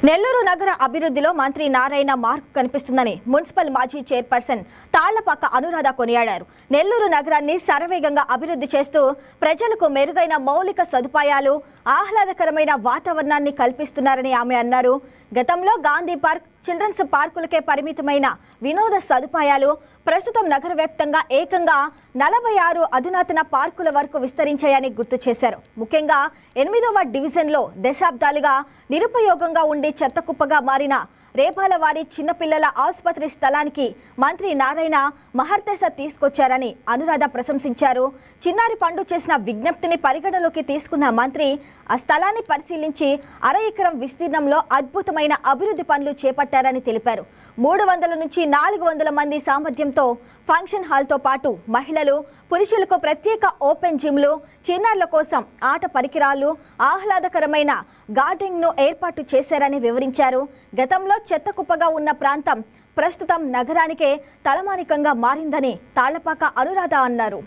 నెల్లూరు నగర అభివృద్ధిలో మంత్రి నారాయణ మార్క్ కనిపిస్తుందని మున్సిపల్ మాజీ చైర్పర్సన్ తాళ్లపాక అనురాధ కొనియాడారు. నెల్లూరు నగరాన్ని శరవేగంగా అభివృద్ధి చేస్తూ ప్రజలకు మెరుగైన మౌలిక సదుపాయాలు, ఆహ్లాదకరమైన వాతావరణాన్ని కల్పిస్తున్నారని ఆమె అన్నారు. గతంలో గాంధీ పార్క్, చిల్డ్రన్స్ పార్కులకే పరిమితమైన వినోద సదుపాయాలు ప్రస్తుతం నగర వ్యాప్తంగా ఏకంగా 46 అధునాతన పార్కుల వరకు విస్తరించాయని గుర్తు చేశారు. ముఖ్యంగా 8వ డివిజన్లో దశాబ్దాలుగా నిరుపయోగంగా ఉండి చెత్తకుప్పగా మారిన రేపాలవారి చిన్నపిల్లల ఆసుపత్రి స్థలానికి మంత్రి నారాయణ మహర్దశ తీసుకొచ్చారని అనురాధ ప్రశంసించారు. చిన్నారి పండు చేసిన విజ్ఞప్తిని పరిగణలోకి తీసుకున్న మంత్రి ఆ స్థలాన్ని పరిశీలించి 1/2 ఎకరం విస్తీర్ణంలో అద్భుతమైన అభివృద్ధి పనులు చేపట్టారని తెలిపారు. 300 నుంచి 400 మంది సామర్థ్యంతో ఫంక్షన్ హాల్తో పాటు మహిళలు, పురుషులకు ప్రత్యేక ఓపెన్ జిమ్లు, చిన్నారుల కోసం ఆట పరికరాలు, ఆహ్లాదకరమైన గార్డెనింగ్ను ఏర్పాటు చేశారని వివరించారు. గతంలో చెత్తకుప్పగా ఉన్న ప్రాంతం ప్రస్తుతం నగరానికే తలమానికంగా మారిందని తాళ్లపాక అనురాధ అన్నారు.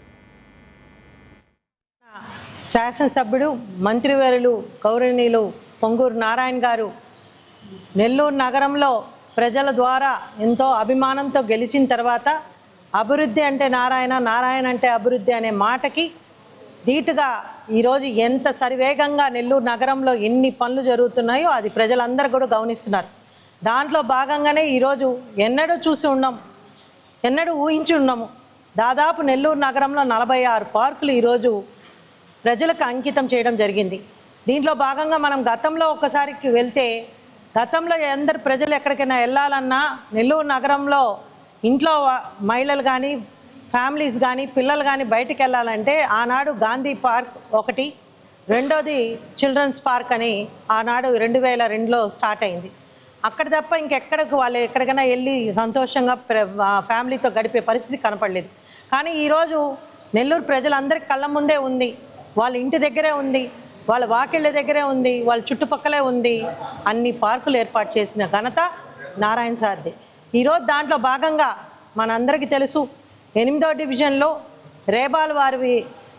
శాసనసభ్యుడు, మంత్రివర్యులు గౌరవనీయులు పొంగూరు నారాయణ గారు నెల్లూరు నగరంలో ప్రజల ద్వారా ఎంతో అభిమానంతో గెలిచిన తర్వాత అభివృద్ధి అంటే నారాయణ, నారాయణ అంటే అభివృద్ధి అనే మాటకి ధీటుగా ఈరోజు ఎంత సరివేగంగా నెల్లూరు నగరంలో ఎన్ని పనులు జరుగుతున్నాయో అది ప్రజలందరూ కూడా గమనిస్తున్నారు. దాంట్లో భాగంగానే ఈరోజు ఎన్నడూ చూసి ఉన్నాం, ఎన్నడూ ఊహించి ఉన్నాము. దాదాపు నెల్లూరు నగరంలో 46 పార్కులు ఈరోజు ప్రజలకు అంకితం చేయడం జరిగింది. దీంట్లో భాగంగా మనం గతంలో ఒకసారికి వెళ్తే, గతంలో అందరు ప్రజలు ఎక్కడికైనా వెళ్ళాలన్నా నెల్లూరు నగరంలో ఇంట్లో మహిళలు కానీ, ఫ్యామిలీస్ కానీ, పిల్లలు కానీ బయటికి వెళ్ళాలంటే ఆనాడు గాంధీ పార్క్ ఒకటి, రెండోది చిల్డ్రన్స్ పార్క్ అని ఆనాడు 2002లో స్టార్ట్ అయింది. అక్కడ తప్ప ఇంకెక్కడికి వాళ్ళు ఎక్కడికైనా వెళ్ళి సంతోషంగా ఫ్యామిలీతో గడిపే పరిస్థితి కనపడలేదు. కానీ ఈరోజు నెల్లూరు ప్రజలందరికీ కళ్ళ ముందే ఉంది, వాళ్ళ ఇంటి దగ్గరే ఉంది, వాళ్ళ వాకిళ్ళ దగ్గరే ఉంది, వాళ్ళ చుట్టుపక్కలే ఉంది. అన్ని పార్కులు ఏర్పాటు చేసిన ఘనత నారాయణ సార్ది. ఈరోజు దాంట్లో భాగంగా మనందరికీ తెలుసు, 8వ డివిజన్లో రేపాలవారి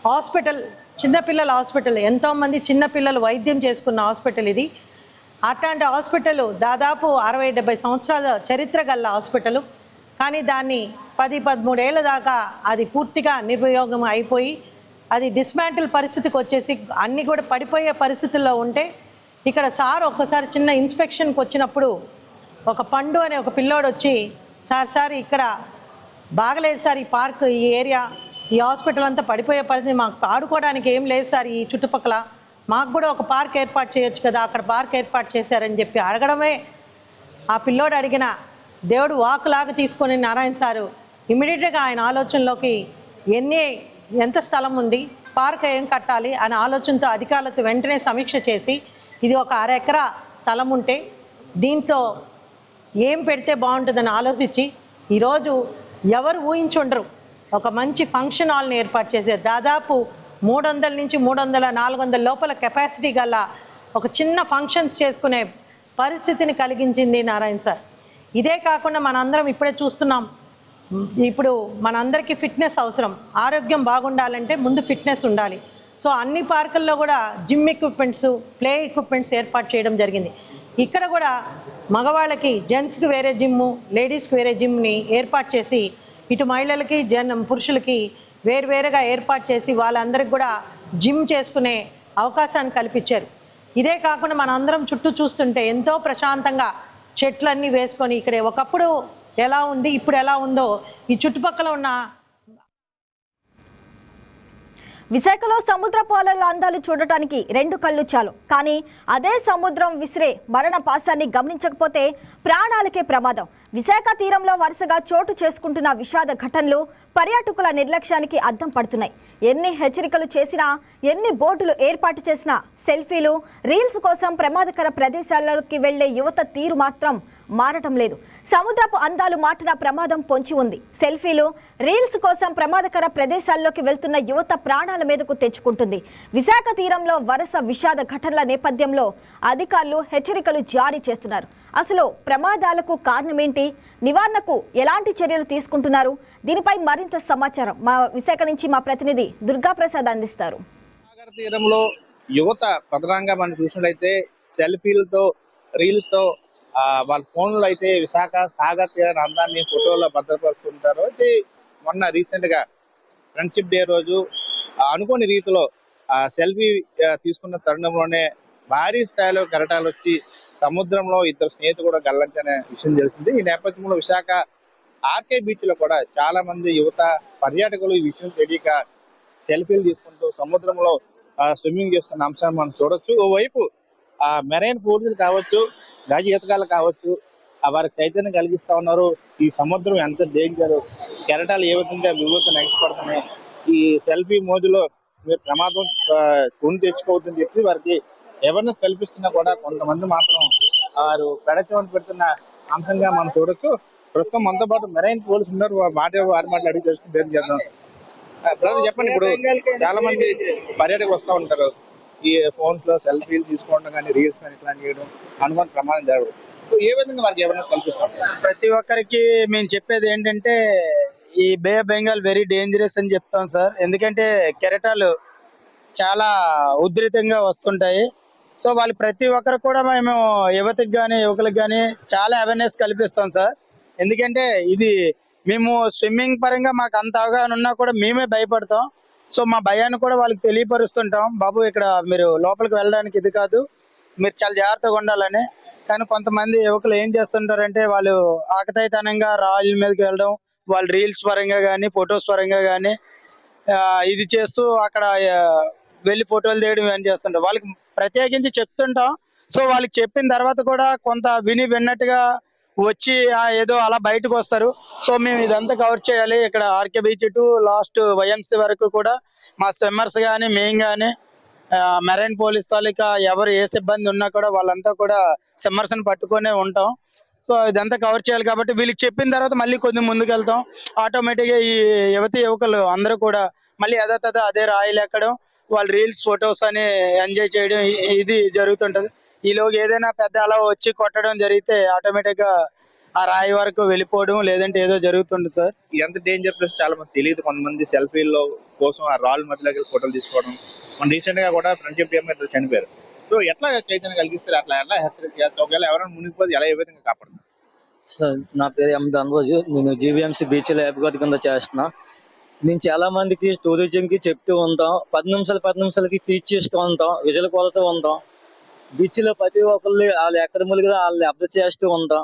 హాస్పిటల్, చిన్నపిల్లల హాస్పిటల్, ఎంతోమంది చిన్నపిల్లలు వైద్యం చేసుకున్న హాస్పిటల్ ఇది. అట్లాంటి హాస్పిటల్ దాదాపు 60-70 సంవత్సరాల చరిత్ర గల హాస్పిటల్. కానీ దాన్ని 10-13 ఏళ్ళ దాకా అది పూర్తిగా నిర్వియోగం అయిపోయి అది డిస్మాంటిల్ పరిస్థితికి వచ్చేసి అన్నీ కూడా పడిపోయే పరిస్థితుల్లో ఉంటే, ఇక్కడ సార్ ఒక్కసారి చిన్న ఇన్స్పెక్షన్కి వచ్చినప్పుడు ఒక పండు అనే ఒక పిల్లోడు వచ్చి, సార్ ఇక్కడ బాగలేదు సార్, ఈ పార్క్, ఈ ఏరియా, ఈ హాస్పిటల్ అంతా పడిపోయే పరిస్థితి, మాకు ఆడుకోవడానికి ఏం లేదు సార్ ఈ చుట్టుపక్కల, మాకు కూడా ఒక పార్క్ ఏర్పాటు చేయొచ్చు కదా, అక్కడ పార్క్ ఏర్పాటు చేశారని చెప్పి అడగడమే ఆ పిల్లోడు అడిగిన దేవుడు వాకులాగా తీసుకొని నారాయణ సారు ఇమ్మీడియట్గా ఆయన ఆలోచనలోకి ఎంత స్థలం ఉంది, పార్క్ ఏం కట్టాలి అనే ఆలోచనతో అధికారులతో వెంటనే సమీక్ష చేసి, ఇది ఒక 1/2 ఎకరా స్థలం ఉంటే దీంతో ఏం పెడితే బాగుంటుందని ఆలోచించి ఈరోజు ఎవరు ఊహించుండరు ఒక మంచి ఫంక్షన్ హాల్ని ఏర్పాటు చేశారు. దాదాపు 300 నుంచి 300-400 లోపల కెపాసిటీ గల ఒక చిన్న ఫంక్షన్స్ చేసుకునే పరిస్థితిని కలిగించింది నారాయణ సార్. ఇదే కాకుండా మనందరం ఇప్పుడే చూస్తున్నాం, ఇప్పుడు మనందరికీ ఫిట్నెస్ అవసరం. ఆరోగ్యం బాగుండాలంటే ముందు ఫిట్నెస్ ఉండాలి. సో అన్ని పార్కుల్లో కూడా జిమ్ ఎక్విప్మెంట్స్, ప్లే ఎక్విప్మెంట్స్ ఏర్పాటు చేయడం జరిగింది. ఇక్కడ కూడా మగవాళ్ళకి జెంట్స్కి వేరే జిమ్ము, లేడీస్కి వేరే జిమ్ని ఏర్పాటు చేసి, ఇటు మహిళలకి పురుషులకి వేరువేరుగా ఏర్పాటు చేసి వాళ్ళందరికీ కూడా జిమ్ చేసుకునే అవకాశాన్ని కల్పించారు. ఇదే కాకుండా మనందరం చుట్టూ చూస్తుంటే ఎంతో ప్రశాంతంగా చెట్లన్నీ వేసుకొని, ఇక్కడ ఒకప్పుడు ఎలా ఉంది, ఇప్పుడు ఎలా ఉందో ఈ చుట్టుపక్కల ఉన్న విశాఖలో సముద్రపు అలల అందాలు చూడటానికి 2 కళ్ళు చాలు. కానీ అదే సముద్రం విసిరే మరణ పాశాన్ని గమనించకపోతే ప్రాణాలకే ప్రమాదం. విశాఖ తీరంలో వరుసగా చోటు చేసుకుంటున్న విషాద ఘటనలు పర్యాటకుల నిర్లక్ష్యానికి అద్దం పడుతున్నాయి. ఎన్ని హెచ్చరికలు చేసినా, ఎన్ని బోర్డులు ఏర్పాటు చేసినా సెల్ఫీలు, రీల్స్ కోసం ప్రమాదకర ప్రదేశాలలోకి వెళ్లే యువత తీరు మాత్రం మారటం లేదు. సముద్రపు అందాలు మాటన ప్రమాదం పొంచి ఉంది. సెల్ఫీలు, రీల్స్ కోసం ప్రమాదకర ప్రదేశాల్లోకి వెళ్తున్న యువత ప్రాణాల మీదకు తెచ్చుకుంటుంది. విశాఖ తీరంలో వరుస విషాద ఘటనల నేపథ్యంలో అధికారులు హెచ్చరికలు జారీ చేస్తున్నారు. అసలు ప్రమాదాలకు కారణమేంటి, నివారణకు ఎలాంటి చర్యలు తీసుకుంటున్నారు, దీనిపై మరింత సమాచారం మా విశాఖ నుంచి మా ప్రతినిధి దుర్గాప్రసాద్ అందిస్తారు. సాగర్ తీరంలో యువత ప్రధానంగా మనం చూసినట్లయితే సెల్ఫీలతో రీల్స్ తో వాళ్ళ ఫోన్లో అయితే విశాఖ సాగర్ తీరాన్ని అందాన్ని ఫోటోలో భద్రపరుస్తుంటారు. అయితే మొన్న రీసెంట్ గా ఫ్రెండ్షిప్ డే రోజు అనుకోని రీతిలో సెల్ఫీ తీసుకున్న తరుణంలోనే భారీ స్థాయిలో కెరటాలు వచ్చి సముద్రంలో ఇద్దరు స్నేహితులు కూడా గల్లంతనే విషయం తెలిసింది. ఈ నేపథ్యంలో విశాఖ ఆర్కే బీచ్ లో కూడా చాలా మంది యువత పర్యాటకులు ఈ విషయం తెలియక సెల్ఫీలు తీసుకుంటూ సముద్రంలో స్విమ్మింగ్ చేస్తున్న అంశాన్ని మనం చూడొచ్చు. ఓవైపు మెరైన్ పోలీసులు కావచ్చు, గజ ఈతగాళ్ళు కావచ్చు, వారికి చైతన్యం కలిగిస్తా ఉన్నారు. ఈ సముద్రం ఎంత డేంజర్, కెరటాలు ఏ విధంగా విభూతిని ఎగసిపడుతున్నాయి, ఈ సెల్ఫీ మోజులో మీరు ప్రమాదం కొని తెచ్చుకోవద్దని చెప్పి వారికి అవేర్నెస్ కల్పిస్తున్నా కూడా కొంతమంది మాత్రం వారు పెడచమని పెడుతున్న అంశంగా మనం చూడొచ్చు. ప్రస్తుతం మనతో పాటు మెరైన్ పోలీసులు ఉన్నారు. వారి మాటలు అడిగి తెలుసుకుని చేద్దాం. బ్రదర్ చెప్పండి, ఇప్పుడు చాలా మంది పర్యాటకులు వస్తూ ఉంటారు, ఈ ఫోన్స్ లో సెల్ఫీలు తీసుకోవడం కానీ రీల్స్ కానీ ఇట్లా చేయడం అనుమాన ప్రమాదం జరగదు. ఏ విధంగా వారికి ఏమైనా కల్పిస్తాం? ప్రతి ఒక్కరికి మేము చెప్పేది ఏంటంటే ఈ బే ఆఫ్ బెంగాల్ వెరీ డేంజరస్ అని చెప్తాం సార్. ఎందుకంటే కెరటాలు చాలా ఉధృతంగా వస్తుంటాయి. సో వాళ్ళు ప్రతి ఒక్కరు కూడా మేము యువతకి కానీ యువకులకు కానీ చాలా అవేర్నెస్ కల్పిస్తాం సార్. ఎందుకంటే ఇది మేము స్విమ్మింగ్ పరంగా మాకు అంత అవగాహన ఉన్నా కూడా మేమే భయపడతాం. సో మా భయాన్ని కూడా వాళ్ళకి తెలియపరుస్తుంటాం, బాబు ఇక్కడ మీరు లోపలికి వెళ్ళడానికి ఇది కాదు, మీరు చాలా జాగ్రత్తగా ఉండాలని. కానీ కొంతమంది యువకులు ఏం చేస్తుంటారంటే వాళ్ళు ఆకతాయితనంగా రాళ్ళ మీదకి వెళ్ళడం, వాళ్ళు రీల్స్ పరంగా కానీ ఫొటోస్ పరంగా కానీ ఇది చేస్తూ అక్కడ వెళ్ళి ఫోటోలు తీయడం ఏం చేస్తుంటారు. వాళ్ళకి ప్రత్యేకించి చెప్తుంటాం. సో వాళ్ళకి చెప్పిన తర్వాత కూడా కొంత విన్నట్టుగా వచ్చి ఏదో అలా బయటకు వస్తారు. సో మేము ఇదంతా కవర్ చేయాలి. ఇక్కడ RK beach to last YMC వరకు కూడా మా స్విమ్మర్స్ కానీ మేము కానీ మెరైన్ పోలీస్ తాలూకా ఎవరు ఏ సిబ్బంది ఉన్నా కూడా వాళ్ళంతా కూడా స్విమ్మర్స్ ని పట్టుకునే ఉంటాం. సో ఇదంతా కవర్ చేయాలి కాబట్టి వీళ్ళకి చెప్పిన తర్వాత మళ్ళీ కొంచెం ముందుకు వెళ్తాం. ఆటోమేటిక్ గా ఈ యువకులు అందరూ కూడా మళ్ళీ అదే రాయిలు ఎక్కడం, వాళ్ళ రీల్స్ ఫొటోస్ అని ఎంజాయ్ చేయడం ఇది జరుగుతుంటది. ఈలోగా ఏదైనా పెద్ద అలా వచ్చి కొట్టడం జరిగితే ఆటోమేటిక్ గా ఆ రాయి వరకు వెళ్ళిపోవడం లేదంటే ఏదో జరుగుతుంది సార్. ఎంత డేంజర్ ప్లేస్ చాలా మంది తెలియదు. కొంతమంది సెల్ఫీలో కోసం ఆ రాళ్ళ మధ్యలోకి ఫోటోలు తీసుకోవడం. మన రీసెంట్ గా కూడా ఫ్రెండ్షిప్ డే మీద చనిపోయారు. సో ఎట్లా చైతన్యం కలిగిస్తారు, అట్లా ఎలా హెచ్చరిక, ఒకవేళ ఎవరైనా మునిగిపోతే ఎలా ఏ విధంగా కాపాడుతుంది? సార్ నా పేరు ఎం ధనరాజు. నేను జీవీఎంసీ బీచ్ లో యాప్ కింద చేస్తున్నా. నేను చాలా మందికి టూరిజంకి చెప్తూ ఉంటాం, 10 నిమిషాలకి టీచ్ చేస్తూ ఉంటాం, విజువల్ కోలుతూ ఉంటాం. బీచ్ లో ప్రతి ఒక్కళ్ళు వాళ్ళు ఎక్కడ ములిగినా వాళ్ళని అబ్జర్వ్ చేస్తూ ఉంటాం.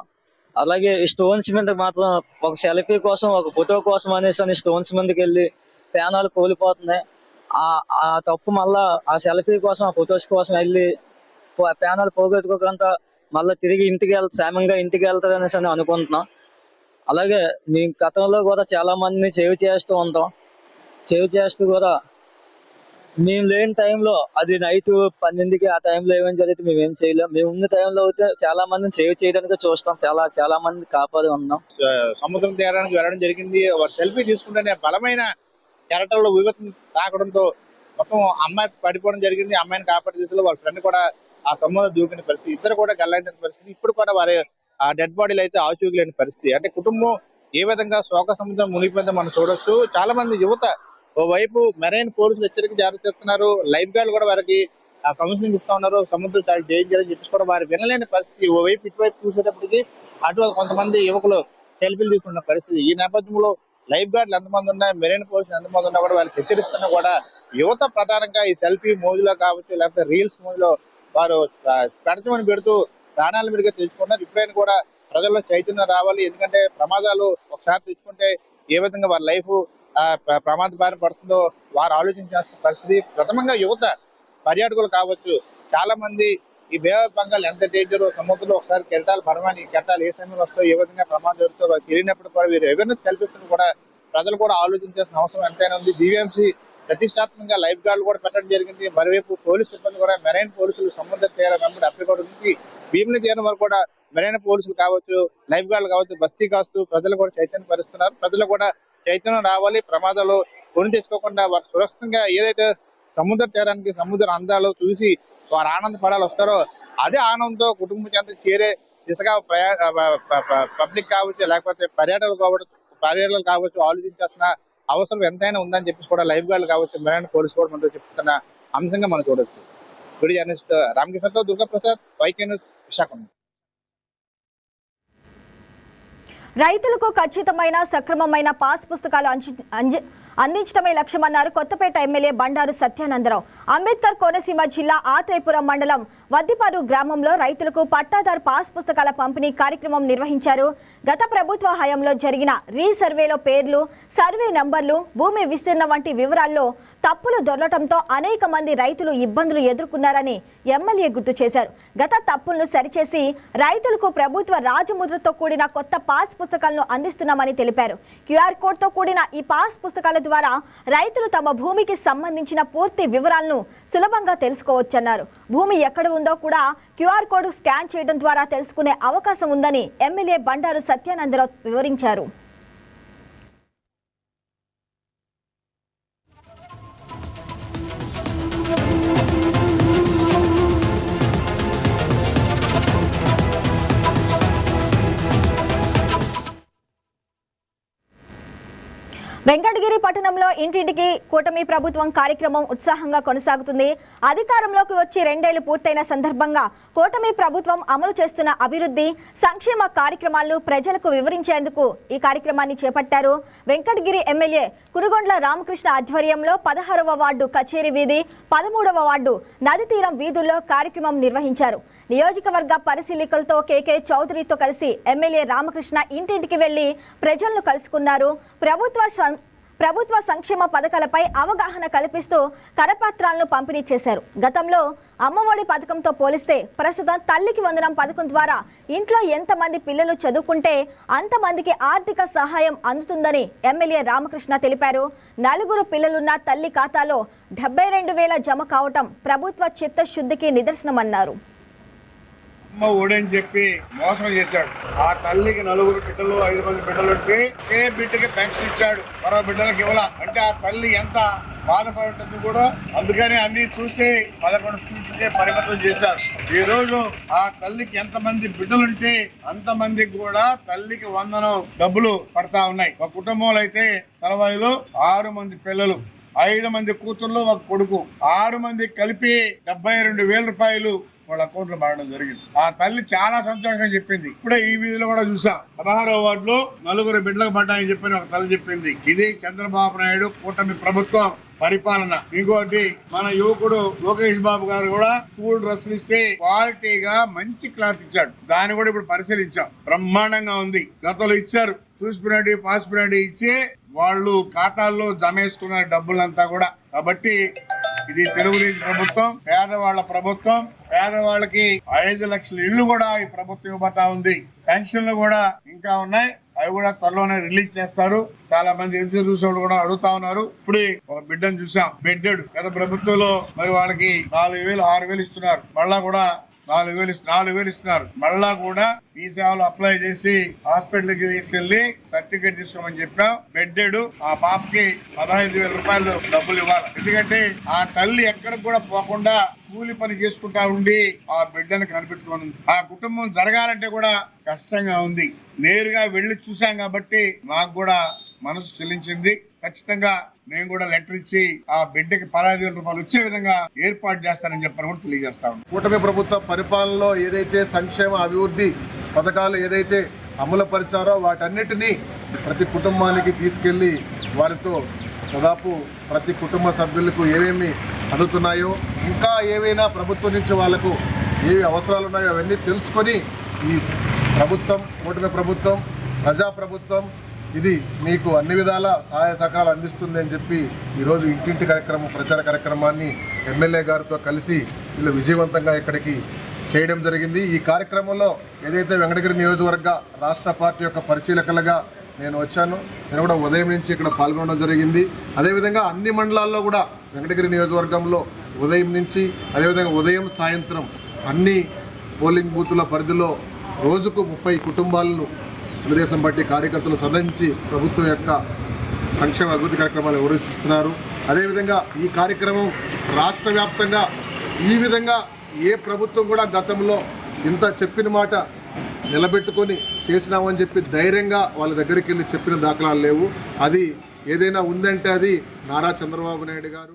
అలాగే ఈ స్టోన్స్ మీద మాత్రం ఒక సెల్ఫీ కోసం ఒక ఫోటో కోసం అనేసి స్టోన్స్ మీదకి వెళ్ళి ప్రాణాలు కోల్పోతున్నాయి. ఆ తప్పు మళ్ళా ఆ సెల్ఫీ కోసం ఆ ఫొటోస్ కోసం వెళ్ళి ప్రాణాలు పోగొట్టుకోకుండా మళ్ళీ తిరిగి క్షేమంగా ఇంటికి వెళ్తారు అనేసి అనుకుంటున్నాం. అలాగే మీ గతంలో కూడా చాలా మందిని సేవ్ చేస్తూ ఉంటాం. సేవ్ చేస్తూ కూడా మేము లేని టైంలో అది నైట్ 12కి ఆ టైంలో ఏమేమి జరిగితే మేము ఏం చేయలేం. మేము ఉన్న టైంలో అయితే చాలా మందిని సేవ్ చేయడానికి చూస్తాం, చాలా మంది కాపాడి ఉన్నాం. సముద్రం తీరానికి వెళ్ళడం జరిగింది. వారు సెల్ఫీ తీసుకుంటేనే బలమైన కెరటంలో విభూతిని తాకడంతో మొత్తం అమ్మాయి పడిపోవడం జరిగింది. అమ్మాయిని కాపాడే దిశలో వాళ్ళ ఫ్రెండ్ కూడా ఆ సముద్రం దూకిన పరిస్థితి, ఇద్దరు కూడా గల్లంతిన పరిస్థితి. ఇప్పుడు కూడా వారి ఆ డెడ్ బాడీలు అయితే ఆచూకీ లేని పరిస్థితి. అంటే కుటుంబం ఏ విధంగా శోక సముద్రం మునిగిపోయిందో మనం చూడొచ్చు. చాలా మంది యువత ఓవైపు మెరైన్ పోలీసులు హెచ్చరిక జారీ చేస్తున్నారు, లైఫ్ గార్డ్ కూడా వారికి కౌన్సిలింగ్ ఇస్తా ఉన్నారు. సముద్రం చాలా డేంజర్ అని చెప్పేసి కూడా వారు వినలేని పరిస్థితి. ఓవైపు ఇటువైపు చూసేటప్పటికి అటువైపు కొంతమంది యువకులు సెల్ఫీలు తీసుకున్న పరిస్థితి. ఈ నేపథ్యంలో లైఫ్ గార్డులు ఎంతమంది ఉన్నా, మెరైన్ పోలీసులు ఎంతమంది ఉన్నా కూడా వాళ్ళకి హెచ్చరిస్తున్నా కూడా యువత ప్రధానంగా ఈ సెల్ఫీ మోజులో కావచ్చు, లేకపోతే రీల్స్ మోజులో వారు పెడచమని పెడుతూ ప్రాణాల మీదుగా తెచ్చుకున్నారు. ఇప్పుడైనా కూడా ప్రజల్లో చైతన్యం రావాలి. ఎందుకంటే ప్రమాదాలు ఒకసారి తెచ్చుకుంటే ఏ విధంగా వారి లైఫ్ ప్రమాద బారిన పడుతుందో వారు ఆలోచించాల్సిన పరిస్థితి. ప్రథమంగా యువత పర్యాటకులు కావచ్చు, చాలా మంది ఈ బే ఆఫ్ బెంగాల్ ఎంత డేంజర్, సముద్రంలో ఒకసారి కెరటాలు పరమాని కెరటాలు ఏ సమయంలో వస్తాయో ఏ విధంగా ప్రమాదం జరుగుతుందో వారికి తెలియనప్పుడు కూడా వీరు అవేర్నెస్ కల్పిస్తున్న కూడా ప్రజలు కూడా ఆలోచించాల్సిన అవసరం ఎంతైనా ఉంది. జీవీఎంసీ ప్రతిష్టాత్మకంగా లైఫ్ గార్డులు కూడా పెట్టడం జరిగింది. మరోవైపు పోలీసు సిబ్బంది కూడా మెరైన్ పోలీసులు సముద్ర తీరం వెంబడి అప్పికోట నుంచి భీమిలి తీరం వరకు కూడా మెరైన్ పోలీసులు కావచ్చు, లైఫ్ గార్డులు కావచ్చు, బస్తీ కాస్తూ ప్రజలు కూడా చైతన్యం పరుస్తున్నారు. ప్రజలు కూడా చైతన్యం రావాలి. ప్రమాదాలు కొని తెచ్చుకోకుండా వారు సురక్షితంగా ఏదైతే సముద్ర తీరానికి సముద్ర అందాలు చూసి వారు ఆనందపడాలి వస్తారో అదే ఆనందంతో కుటుంబం చెంత చేరే దిశగా పబ్లిక్ కావచ్చు, లేకపోతే పర్యాటకులు కావచ్చు ఆలోచించాల్సిన అవసరం ఎంతైనా ఉందని చెప్పి కూడా లైఫ్ గార్డులు కావచ్చు, మెరైన్ పోలీసు కూడా మనతో చెప్తున్న అంశంగా మనం చూడొచ్చు. వీడియో జర్నలిస్ట్ రామకృష్ణతో దుర్గాప్రసాద్, వైకే న్యూస్, విశాఖపట్నం. రైతులకు ఖచ్చితమైన సక్రమమైన పాస్ పుస్తకాలు అందించడమే లక్ష్యమన్నారు కొత్తపేట ఎమ్మెల్యే బండారు సత్యానందరావు. అంబేద్కర్ కోనసీమ జిల్లా ఆత్రేయపురం మండలం వద్దిపారు గ్రామంలో రైతులకు పట్టాదారు పాస్ పుస్తకాల పంపిణీ కార్యక్రమం నిర్వహించారు. గత ప్రభుత్వ హయాంలో జరిగిన రీసర్వేలో పేర్లు, సర్వే నంబర్లు, భూమి విస్తీర్ణం వంటి వివరాల్లో తప్పులు దొరలటంతో అనేక మంది రైతులు ఇబ్బందులు ఎదుర్కొన్నారని ఎమ్మెల్యే గుర్తు చేశారు. గత తప్పులను సరిచేసి రైతులకు ప్రభుత్వ రాజముద్రతో కూడిన కొత్త పాస్ పుస్తకాలను అందిస్తున్నామని తెలిపారు. క్యూఆర్ కోడ్తో కూడిన ఈ పాస్ పుస్తకాల ద్వారా రైతులు తమ భూమికి సంబంధించిన పూర్తి వివరాలను సులభంగా తెలుసుకోవచ్చన్నారు. భూమి ఎక్కడ ఉందో కూడా క్యూఆర్ కోడ్ స్కాన్ చేయడం ద్వారా తెలుసుకునే అవకాశం ఉందని ఎమ్మెల్యే బండారు సత్యానందరావు వివరించారు. వెంకటగిరి పట్టణంలో ఇంటింటికి కూటమి ప్రభుత్వం కార్యక్రమం ఉత్సాహంగా కొనసాగుతుంది. అధికారంలోకి వచ్చి 2 ఏళ్లు పూర్తయిన సందర్భంగా కూటమి ప్రభుత్వం అమలు చేస్తున్న అభివృద్ధి సంక్షేమ కార్యక్రమాలను ప్రజలకు వివరించేందుకు ఈ కార్యక్రమాన్ని చేపట్టారు. వెంకటగిరి ఎమ్మెల్యే కురుగొండ్ల రామకృష్ణ ఆధ్వర్యంలో 16వ వార్డు కచేరీ వీధి, 13వ వార్డు నది తీరం వీధుల్లో కార్యక్రమం నిర్వహించారు. నియోజకవర్గ పరిశీలకులతో కేకే చౌదరితో కలిసి ఎమ్మెల్యే రామకృష్ణ ఇంటింటికి వెళ్లి ప్రజలను కలుసుకున్నారు. ప్రభుత్వ సంక్షేమ పథకాలపై అవగాహన కల్పిస్తూ కరపత్రాలను పంపిణీ చేశారు. గతంలో అమ్మఒడి పథకంతో పోలిస్తే ప్రస్తుతం తల్లికి వందనం పథకం ద్వారా ఇంట్లో ఎంతమంది పిల్లలు చదువుకుంటే అంతమందికి ఆర్థిక సహాయం అందుతుందని ఎమ్మెల్యే రామకృష్ణ తెలిపారు. 4 పిల్లలున్న తల్లి ఖాతాలో 72,000 జమ కావటం ప్రభుత్వ చిత్తశుద్ధికి నిదర్శనమన్నారు. అమ్మ ఒడని చెప్పి మోసం చేశాడు. ఆ తల్లికి 4 బిడ్డలు 5 మంది బిడ్డలు ఉంటే ఏ బిడ్డకి పెన్షన్ ఇచ్చాడు, మరో బిడ్డలకు ఇవ్వాల. అంటే ఆ తల్లి ఎంత బాధపడి ఉంటుంది కూడా. అందుకని అన్ని చూసి 11 సీట్లకే పరిమితం చేశారు. ఈ రోజు ఆ తల్లికి ఎంతమంది బిడ్డలుంటే అంతమందికి కూడా తల్లికి 100 డబ్బులు పడతా ఉన్నాయి. ఒక కుటుంబంలో అయితే తలవాయిలో 6 మంది పిల్లలు, 5 మంది కూతుర్లు, ఒక కొడుకు, 6 మంది కలిపి 72,000 రూపాయలు వాళ్ళ అకౌంట్ లో పడడం జరిగింది. ఆ తల్లి చాలా సంతోషంగా చెప్పింది. ఇప్పుడే ఈ వీధిలో కూడా చూసాం, 16వ వార్డులో 4 బిడ్డలకు పడ్డాయని చెప్పి ఒక తల్లి చెప్పింది. ఇది చంద్రబాబు నాయుడు కూటమి ప్రభుత్వం పరిపాలన. ఇంకోటి మన యువకుడు లోకేష్ బాబు గారు కూడా స్కూల్ డ్రెస్సులు ఇస్తే క్వాలిటీగా మంచి క్లాత్ ఇచ్చాడు. దాన్ని కూడా ఇప్పుడు పరిశీలించాం, బ్రహ్మాండంగా ఉంది. గతంలో ఇచ్చారు చూసిపోయినట్టు పాసిపోయినట్టు ఇచ్చి వాళ్ళు ఖాతాల్లో జమేసుకున్న డబ్బులంతా కూడా. కాబట్టి ఇది తెలుగుదేశం ప్రభుత్వం, పేదవాళ్ల ప్రభుత్వం. పేదవాళ్ళకి 5 లక్షల ఇళ్లు కూడా ఈ ప్రభుత్వం ఇవ్వబోతా ఉంది. పెన్షన్లు కూడా ఇంకా ఉన్నాయి, అవి కూడా త్వరలోనే రిలీజ్ చేస్తారు. చాలా మంది ఎదురు చూసేవాళ్ళు కూడా అడుగుతా ఉన్నారు. ఇప్పుడే ఒక బిడ్డను చూసాం, బెడ్డెడ్. గత ప్రభుత్వంలో మరి వాళ్ళకి 4,000 6,000 ఇస్తున్నారు, మళ్ళా కూడా 4,000 ఇస్తున్నారు. మళ్ళా కూడా ఈ సేవలు అప్లై చేసి హాస్పిటల్ కి తీసుకెళ్లి సర్టిఫికేట్ తీసుకోమని చెప్పాం. బెడ్డెడ్ ఆ పాపకి 15,000 రూపాయలు డబ్బులు ఇవ్వాలి. ఎందుకంటే ఆ తల్లి ఎక్కడికి కూడా పోకుండా కూలి పని చేసుకుంటా ఉండి ఆ బిడ్డను కనిపెట్టుకోను. ఆ కుటుంబం జరగాలంటే కూడా కష్టంగా ఉంది. నేరుగా వెళ్లి చూసాం కాబట్టి నాకు కూడా మనసు చెల్లించింది. ఖచ్చితంగా నేను కూడా లెటర్ ఇచ్చి ఆ బిడ్డకి 15,000 రూపాయలు వచ్చే విధంగా ఏర్పాటు చేస్తానని చెప్పని కూడా తెలియజేస్తాను. కూటమి ప్రభుత్వ పరిపాలనలో ఏదైతే సంక్షేమ అభివృద్ధి పథకాలు ఏదైతే అమలుపరిచారో వాటన్నిటినీ ప్రతి కుటుంబానికి తీసుకెళ్లి వారితో దాదాపు ప్రతి కుటుంబ సభ్యులకు ఏమేమి అందుతున్నాయో, ఇంకా ఏవైనా ప్రభుత్వం నుంచి వాళ్లకు ఏవి అవసరాలు ఉన్నాయో అవన్నీ తెలుసుకొని ఈ ప్రభుత్వం, కూటమి ప్రభుత్వం, ప్రజాప్రభుత్వం ఇది మీకు అన్ని విధాల సహాయ సహకారాలు అందిస్తుంది అని చెప్పి ఈరోజు ఇంటింటి ప్రచార కార్యక్రమాన్ని ఎమ్మెల్యే గారితో కలిసి వీళ్ళు విజయవంతంగా ఇక్కడికి చేయడం జరిగింది. ఈ కార్యక్రమంలో ఏదైతే వెంకటగిరి నియోజకవర్గ రాష్ట్ర పార్టీ యొక్క పరిశీలకులుగా నేను వచ్చాను, నేను కూడా ఉదయం నుంచి ఇక్కడ పాల్గొనడం జరిగింది. అదేవిధంగా అన్ని మండలాల్లో కూడా వెంకటగిరి నియోజకవర్గంలో ఉదయం నుంచి, అదేవిధంగా ఉదయం సాయంత్రం అన్ని పోలింగ్ బూతుల పరిధిలో రోజుకు 30 కుటుంబాలను తెలుగుదేశం పార్టీ కార్యకర్తలు సదరించి ప్రభుత్వం యొక్క సంక్షేమ అభివృద్ధి కార్యక్రమాలు వివరిస్తున్నారు. అదేవిధంగా ఈ కార్యక్రమం రాష్ట్ర వ్యాప్తంగా ఈ విధంగా ఏ ప్రభుత్వం కూడా గతంలో ఇంత చెప్పిన మాట నిలబెట్టుకొని చేసినామని చెప్పి ధైర్యంగా వాళ్ళ దగ్గరికి వెళ్ళి చెప్పిన దాఖలాలు లేవు. అది ఏదైనా ఉందంటే అది నారా చంద్రబాబు నాయుడు గారు.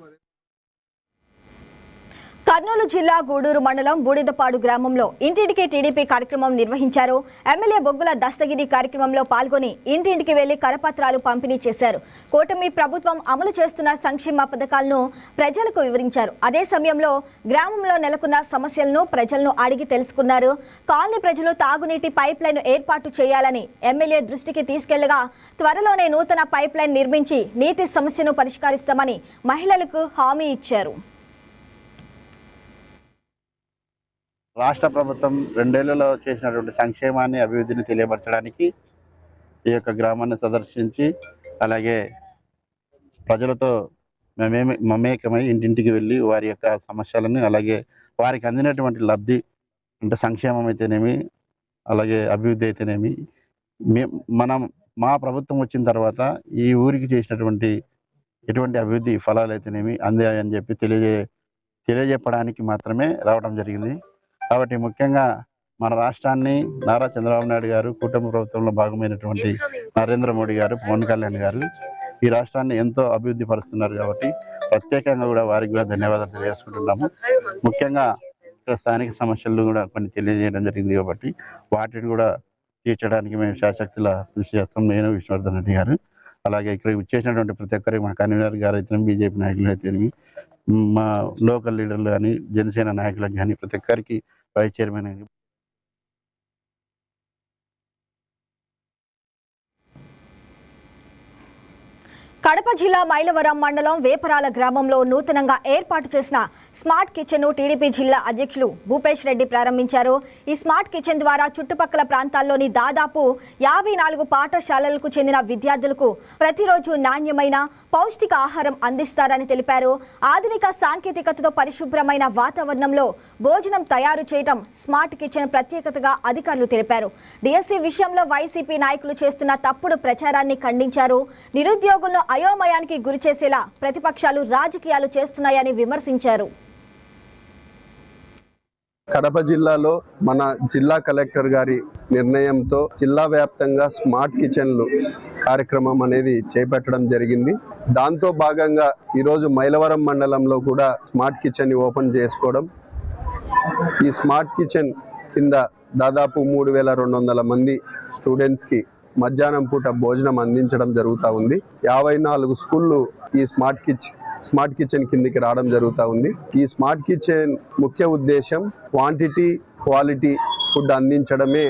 కర్నూలు జిల్లా గూడూరు మండలం బూడిదపాడు గ్రామంలో ఇంటింటికి టీడీపీ కార్యక్రమం నిర్వహించారు. ఎమ్మెల్యే బొగ్గుల దస్తగిరి కార్యక్రమంలో పాల్గొని ఇంటింటికి వెళ్లి కరపత్రాలు పంపిణీ చేశారు. కూటమి ప్రభుత్వం అమలు చేస్తున్న సంక్షేమ పథకాలను ప్రజలకు వివరించారు. అదే సమయంలో గ్రామంలో నెలకొన్న సమస్యలను ప్రజలను అడిగి తెలుసుకున్నారు. కాలనీ ప్రజలు తాగునీటి పైప్ లైన్ ఏర్పాటు చేయాలని ఎమ్మెల్యే దృష్టికి తీసుకెళ్లగా త్వరలోనే నూతన పైప్ లైన్ నిర్మించి నీటి సమస్యను పరిష్కరిస్తామని మహిళలకు హామీ ఇచ్చారు. రాష్ట్ర ప్రభుత్వం 2 ఏళ్లలో చేసినటువంటి సంక్షేమాన్ని అభివృద్ధిని తెలియపరచడానికి ఈ యొక్క గ్రామాన్ని సందర్శించి అలాగే ప్రజలతో మమేకమై ఇంటింటికి వెళ్ళి వారి యొక్క సమస్యలను అలాగే వారికి అందినటువంటి లబ్ధి అంటే సంక్షేమం అయితేనేమి అలాగే అభివృద్ధి అయితేనేమి మా ప్రభుత్వం వచ్చిన తర్వాత ఈ ఊరికి చేసినటువంటి ఎటువంటి అభివృద్ధి ఫలాలు అయితేనేమి అందాయని చెప్పి తెలియజెప్పడానికి మాత్రమే రావడం జరిగింది. కాబట్టి ముఖ్యంగా మన రాష్ట్రాన్ని నారా చంద్రబాబు నాయుడు గారు, కూటమి ప్రభుత్వంలో భాగమైనటువంటి నరేంద్ర మోడీ గారు, పవన్ కళ్యాణ్ గారు ఈ రాష్ట్రాన్ని ఎంతో అభివృద్ధి పరుస్తున్నారు. కాబట్టి ప్రత్యేకంగా కూడా వారికి కూడా ధన్యవాదాలు తెలియజేసుకుంటున్నాము. ముఖ్యంగా ఇక్కడ స్థానిక సమస్యలు కూడా కొన్ని తెలియజేయడం జరిగింది కాబట్టి వాటిని కూడా తీర్చడానికి మేము శాశక్తుల కృషి చేస్తాం. నేను విష్ణువర్ధన్ రెడ్డి గారు అలాగే ఇక్కడ వచ్చేసినటువంటి ప్రతి ఒక్కరికి మా కన్వీనర్ గారు అయితే బీజేపీ నాయకులు అయితే మా లోకల్ లీడర్లు కానీ జనసేన నాయకులకు కానీ ప్రతి ఒక్కరికి వైస్ చైర్మన్ కడప జిల్లా మైలవరం మండలం వేపరాల గ్రామంలో నూతనంగా ఏర్పాటు చేసిన స్మార్ట్ కిచెన్ ను టీడీపీ జిల్లా అధ్యక్షులు భూపేష్ రెడ్డి ప్రారంభించారు. ఈ స్మార్ట్ కిచెన్ ద్వారా చుట్టుపక్కల ప్రాంతాల్లోని దాదాపు 54 పాఠశాలలకు చెందిన విద్యార్థులకు ప్రతిరోజు నాణ్యమైన పౌష్టిక ఆహారం అందిస్తారని తెలిపారు. ఆధునిక సాంకేతికతతో పరిశుభ్రమైన వాతావరణంలో భోజనం తయారు చేయడం స్మార్ట్ కిచెన్ ప్రత్యేకతగా అధికారులు తెలిపారు. డిఎస్సి విషయంలో వైసీపీ నాయకులు చేస్తున్న తప్పుడు ప్రచారాన్ని ఖండించారు. నిరుద్యోగులను అయోమయానికి గురి చేసేలా ప్రతిపక్షాలు రాజకీయాలు చేస్తున్నాయని విమర్శించారు. కడప జిల్లాలో మన జిల్లా కలెక్టర్ గారి నిర్ణయంతో జిల్లా వ్యాప్తంగా స్మార్ట్ కిచెన్లు కార్యక్రమం అనేది చేపట్టడం జరిగింది. దాంతో భాగంగా ఈరోజు మైలవరం మండలంలో కూడా స్మార్ట్ కిచెన్ ఓపెన్ చేసుకోవడం, ఈ స్మార్ట్ కిచెన్ కింద దాదాపు 3200 మంది స్టూడెంట్స్కి మధ్యాహ్నం పూట భోజనం అందించడం జరుగుతూ ఉంది. 54 స్కూళ్ళు ఈ స్మార్ట్ కిచెన్ కిందికి రావడం జరుగుతూ ఉంది. ఈ స్మార్ట్ కిచెన్ ముఖ్య ఉద్దేశం క్వాంటిటీ, క్వాలిటీ ఫుడ్ అందించడమే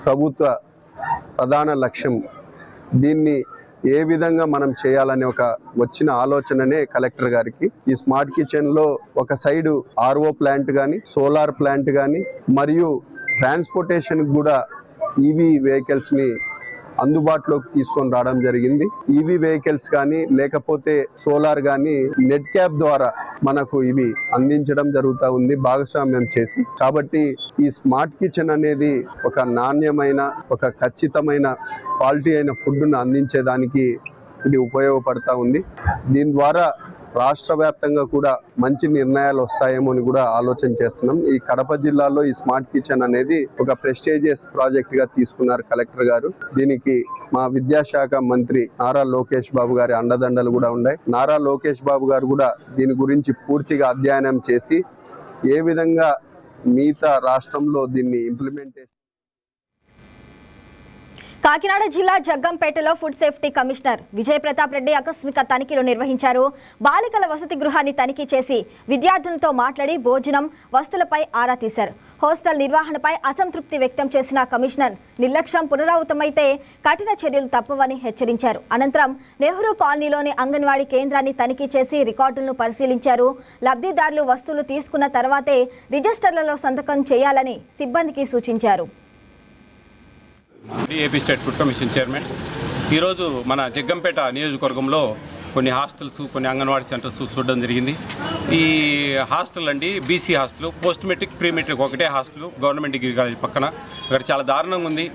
ప్రభుత్వ ప్రధాన లక్ష్యం. దీన్ని ఏ విధంగా మనం చేయాలనే ఒక వచ్చిన ఆలోచననే కలెక్టర్ గారికి ఈ స్మార్ట్ కిచెన్లో ఒక సైడు ఆర్ఓ ప్లాంట్ కానీ, సోలార్ ప్లాంట్ కానీ మరియు ట్రాన్స్పోర్టేషన్ కూడా ఈవీ వెహికల్స్ని అందుబాటులోకి తీసుకొని రావడం జరిగింది. ఈవీ వెహికల్స్ కానీ లేకపోతే సోలార్ కానీ నెట్ క్యాప్ ద్వారా మనకు ఇవి అందించడం జరుగుతూ ఉంది భాగస్వామ్యం చేసి. కాబట్టి ఈ స్మార్ట్ కిచెన్ అనేది ఒక నాణ్యమైన, ఒక ఖచ్చితమైన క్వాలిటీ అయిన ఫుడ్ను అందించేదానికి ఇది ఉపయోగపడతా ఉంది. దీని ద్వారా రాష్ట్ర వ్యాప్తంగా కూడా మంచి నిర్ణయాలు వస్తాయేమో అని కూడా ఆలోచన చేస్తున్నాం. ఈ కడప జిల్లాలో ఈ స్మార్ట్ కిచెన్ అనేది ఒక ప్రెస్టీజియస్ ప్రాజెక్ట్ గా తీసుకున్నారు కలెక్టర్ గారు. దీనికి మా విద్యాశాఖ మంత్రి నారా లోకేష్ బాబు గారి అండదండలు కూడా ఉన్నాయి. నారా లోకేష్ బాబు గారు కూడా దీని గురించి పూర్తిగా అధ్యయనం చేసి ఏ విధంగా మిగతా రాష్ట్రంలో దీన్ని ఇంప్లిమెంటేషన్. కాకినాడ జిల్లా జగ్గంపేటలో food safety commissioner Vijay Pratap Reddy ఆకస్మిక తనిఖీలు నిర్వహించారు. బాలికల వసతి గృహాన్ని తనిఖీ చేసి విద్యార్థులతో మాట్లాడి భోజనం, వస్తువులపై ఆరా తీశారు. హాస్టల్ నిర్వహణపై అసంతృప్తి వ్యక్తం చేసిన కమిషనర్ నిర్లక్ష్యం పునరావృతమైతే కఠిన చర్యలు తప్పవని హెచ్చరించారు. అనంతరం నెహ్రూ కాలనీలోని అంగన్వాడీ కేంద్రాన్ని తనిఖీ చేసి రికార్డులను పరిశీలించారు. లబ్ధిదారులు వస్తువులు తీసుకున్న తర్వాతే రిజిస్టర్లలో సంతకం చేయాలని సిబ్బందికి సూచించారు. AP state food commission chairman ఈరోజు మన జగ్గంపేట నియోజకవర్గంలో కొన్ని హాస్టల్స్, కొన్ని అంగన్వాడీ సెంటర్స్ చూడడం జరిగింది. ఈ హాస్టల్ అండి BC hostel, post matric, pre matric ఒకటే హాస్టల్ గవర్నమెంట్ డిగ్రీ కాలేజ్ పక్కన. అక్కడ చాలా దారుణంగా ఉంది.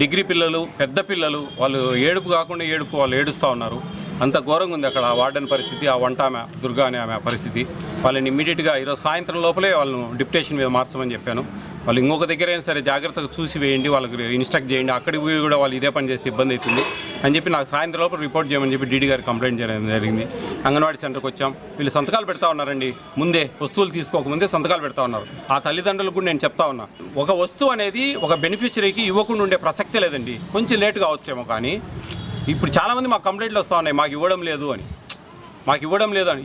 డిగ్రీ పిల్లలు, పెద్ద పిల్లలు వాళ్ళు ఏడుపు కాకుండా వాళ్ళు ఏడుస్తూ ఉన్నారు. అంత ఘోరంగా ఉంది అక్కడ వార్డెన్ పరిస్థితి. ఆ వంట ఆమె దుర్గా అనే ఆమె పరిస్థితి. వాళ్ళని ఇమ్మీడియట్గా ఈరోజు సాయంత్రం లోపలే వాళ్ళను డిప్యుటేషన్ మీద మార్చమని చెప్పాను. వాళ్ళు ఇంకొక దగ్గర అయినా సరే జాగ్రత్తగా చూసి వేయండి, వాళ్ళకి ఇన్స్ట్రక్ట్ చేయండి. అక్కడికి పోయి కూడా వాళ్ళు ఇదే పని చేస్తే ఇబ్బంది అవుతుంది అని చెప్పి నాకు సాయంత్రం లోపల రిపోర్ట్ చేయమని చెప్పి డీడీ గారు కంప్లైంట్ చేయడం జరిగింది. అంగన్వాడీ సెంటర్కి వచ్చాం. వీళ్ళు సంతకాలు పెడతా ఉన్నారండి, ముందే వస్తువులు తీసుకోకముందే సంతకాలు పెడతా ఉన్నారు. ఆ తల్లిదండ్రులకు కూడా నేను చెప్తా ఉన్నా, ఒక వస్తువు అనేది ఒక బెనిఫిషరీకి ఇవ్వకుండా ఉండే ప్రసక్తే లేదండి. కొంచెం లేటుగా వచ్చేమో కానీ ఇప్పుడు చాలామంది మాకు కంప్లైంట్లు వస్తూ ఉన్నాయి, మాకు ఇవ్వడం లేదు అని.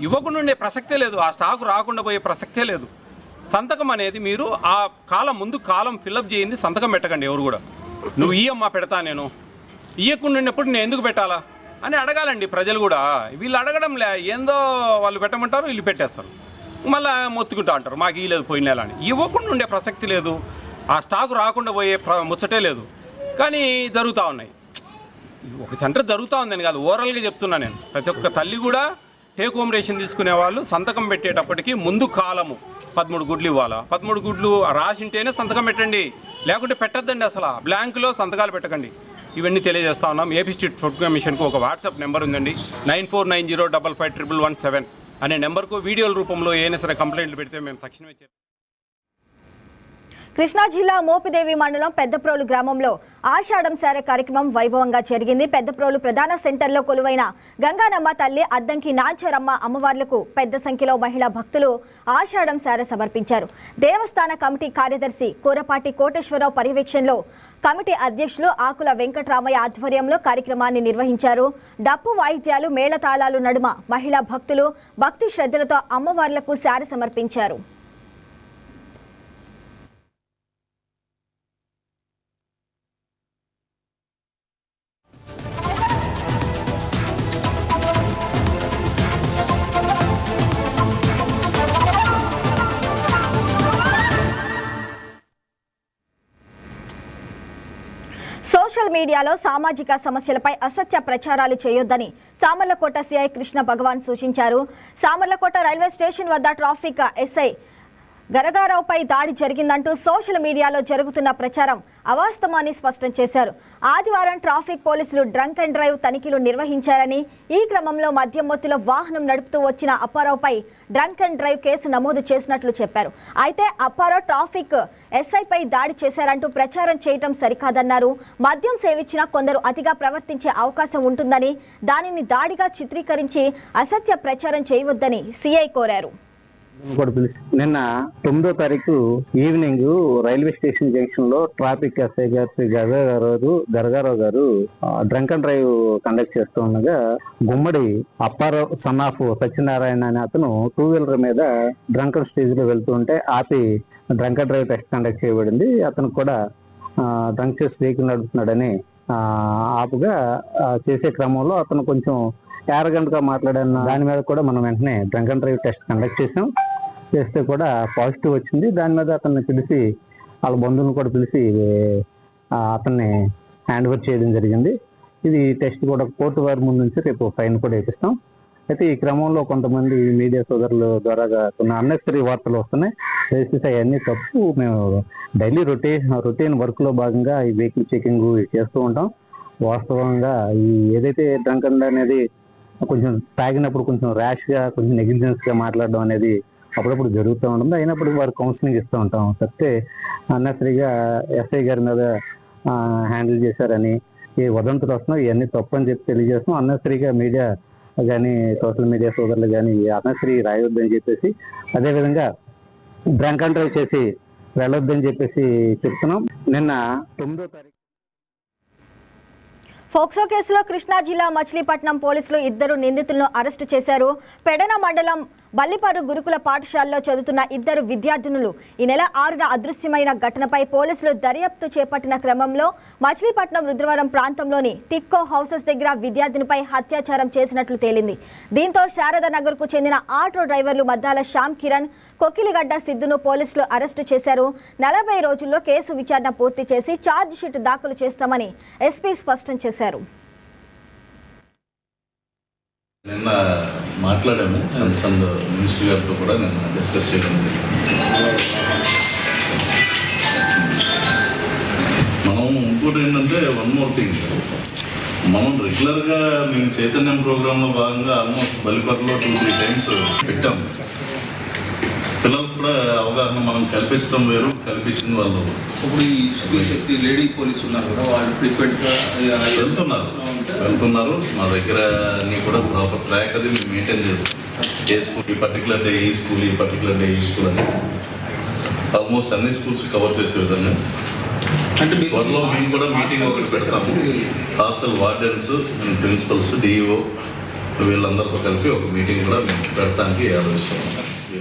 ఇవ్వకుండా ఉండే ప్రసక్తే లేదు, ఆ స్టాకు రాకుండా పోయే ప్రసక్తే లేదు. సంతకం అనేది మీరు ఆ ముందు కాలం ఫిల్అప్ చేయింది సంతకం పెట్టకండి. ఎవరు కూడా నువ్వు ఇయ్యమ్మా పెడతా, నేను ఇయ్యకుండా ఉన్నప్పుడు నేను ఎందుకు పెట్టాలా అని అడగాలండి ప్రజలు కూడా. వీళ్ళు అడగడంలే, ఏందో వాళ్ళు పెట్టమంటారు, వీళ్ళు పెట్టేస్తారు, మళ్ళీ మొత్తుకుంటా అంటారు మాకు ఇవ్వలేదు పోయిన నెల అని. ఇవ్వకుండా ఉండే ప్రసక్తి లేదు, ఆ స్టాకు రాకుండా పోయే ముచ్చటే లేదు. కానీ జరుగుతూ ఉన్నాయి. ఒక సెంటర్ జరుగుతూ ఉందని కాదు, ఓవరాల్గా చెప్తున్నా నేను. ప్రతి ఒక్క తల్లి కూడా టేక్ హోమ్ రేషన్ తీసుకునే వాళ్ళు సంతకం పెట్టేటప్పటికి ముందు కాలము 13 గుడ్లు ఇవ్వాలా. 13 గుడ్లు రాసింటేనే సంతకం పెట్టండి, లేకుంటే పెట్టద్దండి. అసలు బ్లాంక్లో సంతకాలు పెట్టకండి. ఇవన్నీ తెలియజేస్తా ఉన్నాం. ఏపీ స్టేట్ ఫుడ్ కమిషన్కు ఒక వాట్సాప్ నెంబర్ ఉందండి, 9490555117 అనే నెంబర్కు వీడియోల రూపంలో ఏదైనా సరే కంప్లైంట్లు పెడితే మేము తక్షణమే కృష్ణా జిల్లా మోపిదేవి మండలం పెద్దప్రోలు గ్రామంలో ఆషాఢం సారె కార్యక్రమం వైభవంగా జరిగింది. పెద్దప్రోలు ప్రధాన సెంటర్లో కొలువైన గంగానమ్మ తల్లి, అద్దంకి నాంచరమ్మ అమ్మవార్లకు పెద్ద సంఖ్యలో మహిళా భక్తులు ఆషాఢం సారె సమర్పించారు. దేవస్థాన కమిటీ కార్యదర్శి కూరపాటి కోటేశ్వరరావు పర్యవేక్షణలో కమిటీ అధ్యక్షులు ఆకుల వెంకటరామయ్య ఆధ్వర్యంలో కార్యక్రమాన్ని నిర్వహించారు. డప్పు వాయిద్యాలు, మేళతాళాలు నడుమ మహిళా భక్తులు భక్తి శ్రద్ధలతో అమ్మవార్లకు సారె సమర్పించారు. సోషల్ మీడియాలో సామాజిక సమస్యలపై అసత్య ప్రచారాలు చేయొద్దని సామర్లకోట సిఐ కృష్ణ భగవాన్ సూచించారు. సామర్లకోట రైల్వే స్టేషన్ వద్ద ట్రాఫిక్ ఎస్ఐ గరగారావుపై దాడి జరిగిందంటూ సోషల్ మీడియాలో జరుగుతున్న ప్రచారం అవాస్తవాన్ని స్పష్టం చేశారు. ఆదివారం ట్రాఫిక్ పోలీసులు డ్రంక్ అండ్ డ్రైవ్ తనిఖీలు నిర్వహించారని, ఈ క్రమంలో మద్యం మత్తులో వాహనం నడుపుతూ వచ్చిన అప్పారావుపై డ్రంక్ అండ్ డ్రైవ్ కేసు నమోదు చేసినట్లు చెప్పారు. అయితే అప్పారావు ట్రాఫిక్ ఎస్ఐపై దాడి చేశారంటూ ప్రచారం చేయటం సరికాదన్నారు. మద్యం సేవించిన కొందరు అతిగా ప్రవర్తించే అవకాశం ఉంటుందని, దానిని దాడిగా చిత్రీకరించి అసత్య ప్రచారం చేయవద్దని సిఐ కోరారు. నిన్న 9వ తారీఖు ఈవినింగ్ రైల్వే స్టేషన్ జంక్షన్ లో ట్రాఫిక్ ఎస్ఐ గారు శ్రీ గరగారావు గారు డ్రంక్ అండ్ డ్రైవ్ కండక్ట్ చేస్తూ ఉండగా గుమ్మడి అప్పారావు సన్ ఆఫ్ సత్యనారాయణ అనే అతను 2-వీలర్ మీద డ్రంక్ అండ్ స్టేజ్ లో వెళ్తుంటే ఆపి drunk and drive test conduct చేయబడింది. అతను కూడా డ్రంక్ చేసి వెహికల్ నడుపుతున్నాడని ఆపుగా చేసే క్రమంలో అతను కొంచెం యారగెంట్ గా మాట్లాడిన దాని మీద కూడా మనం వెంటనే drunk and drive test conduct చేస్తే కూడా పాజిటివ్ వచ్చింది. దాని మీద అతన్ని పిలిచి వాళ్ళ బంధువులను కూడా పిలిచి అతన్ని హ్యాండ్ ఓవర్ చేయడం జరిగింది. ఇది టెస్ట్ కూడా కోర్టు వారి ముందు నుంచి రేపు ఫైన్ కూడా వేపిస్తాం. అయితే ఈ క్రమంలో కొంతమంది మీడియా సోదరుల ద్వారా కొన్ని అన్నెసరీ వార్తలు వస్తున్నాయి. దయచేసి అవన్నీ తప్పు. మేము డైలీ రొటీన్ వర్క్ లో భాగంగా ఈ వెహికల్ చెకింగ్ చేస్తూ ఉంటాం. వాస్తవంగా ఈ ఏదైతే డ్రంక్ అండ్ అనేది కొంచెం తాగినప్పుడు కొంచెం ర్యాష్ గా, కొంచెం నెగ్లిజెన్స్ గా మాట్లాడడం అనేది అప్పుడప్పుడు జరుగుతూ ఉంటుంది. అయినప్పుడు వారు కౌన్సిలింగ్ ఇస్తూ ఉంటాం. తప్పితే అన్నసరిగా ఎస్ఐ గారి మీద హ్యాండిల్ చేశారని ఈ వదంతులు వస్తున్నాయి, ఇవన్నీ తప్పు అని చెప్పి తెలియజేస్తాం. అన్నసరిగా మీడియా కానీ సోషల్ మీడియా సోదరులు కానీ అన్నసరి రాయొద్దని చెప్పేసి, అదేవిధంగా డ్రంక్ అండ్ డ్రైవ్ చేసి వెళ్ళొద్దని చెప్పేసి చెప్తున్నాం. నిన్న 9వ తారీఖు ఫోక్సో కేసులో కృష్ణా జిల్లా మచిలీపట్నం పోలీసులు 2 నిందితులను అరెస్టు చేశారు. పెడన మండలం బల్లిపారు గురుకుల పాఠశాలలో చదువుతున్న 2 విద్యార్థినులు ఈ నెల 6న అదృశ్యమైన ఘటనపై పోలీసులు దర్యాప్తు చేపట్టిన క్రమంలో మచిలీపట్నం రుద్రవరం ప్రాంతంలోని టిట్కో హౌసెస్ దగ్గర విద్యార్థినిపై అత్యాచారం చేసినట్లు తేలింది. దీంతో శారదానగర్కు చెందిన ఆటో డ్రైవర్లు మద్దాల శ్యామ్ కిరణ్, కొక్కిలిగడ్డ సిద్ధును పోలీసులు అరెస్టు చేశారు. 40 రోజుల్లో కేసు విచారణ పూర్తి చేసి ఛార్జ్ షీట్ దాఖలు చేస్తామని ఎస్పీ స్పష్టం చేశారు. నిన్న మాట్లాడాము కన్సర్న్ మినిస్టర్ గారితో కూడా నిన్న డిస్కస్ చేయడం మనం ఇంకోటి ఏంటంటే వన్ మోర్ థింగ్, మనం రెగ్యులర్గా మేము చైతన్యం ప్రోగ్రాంలో భాగంగా ఆల్మోస్ట్ బలిపర్లో 2-3 టైమ్స్ పెట్టాము. పిల్లలకు కూడా అవగాహన మనం కల్పించడం వేరు, కల్పించింది వాళ్ళు. ఇప్పుడు ఈ స్త్రీ శక్తి లేడీ పోలీస్ ఉన్నారు కదా, వాళ్ళు ఫ్రీక్వెంట్గా వెళ్తున్నారు. మా దగ్గర అన్నీ కూడా ప్రాపర్ ట్రాక్ అది మేము మెయింటైన్ చేస్తాం. ఏ స్కూల్ ఈ పర్టికులర్ డే ఈ స్కూల్, ఈ పర్టికులర్ డే ఈ స్కూల్ అని ఆల్మోస్ట్ అన్ని స్కూల్స్ కవర్ చేసే విధంగా అంటే త్వరలో మేము కూడా మీటింగ్ ఒకటి పెడతాము. హాస్టల్ వార్డెన్స్, ప్రిన్సిపల్స్, డిఈఓ వీళ్ళందరితో కలిపి ఒక మీటింగ్ కూడా మేము పెడతానికి ఆలోచిస్తాం.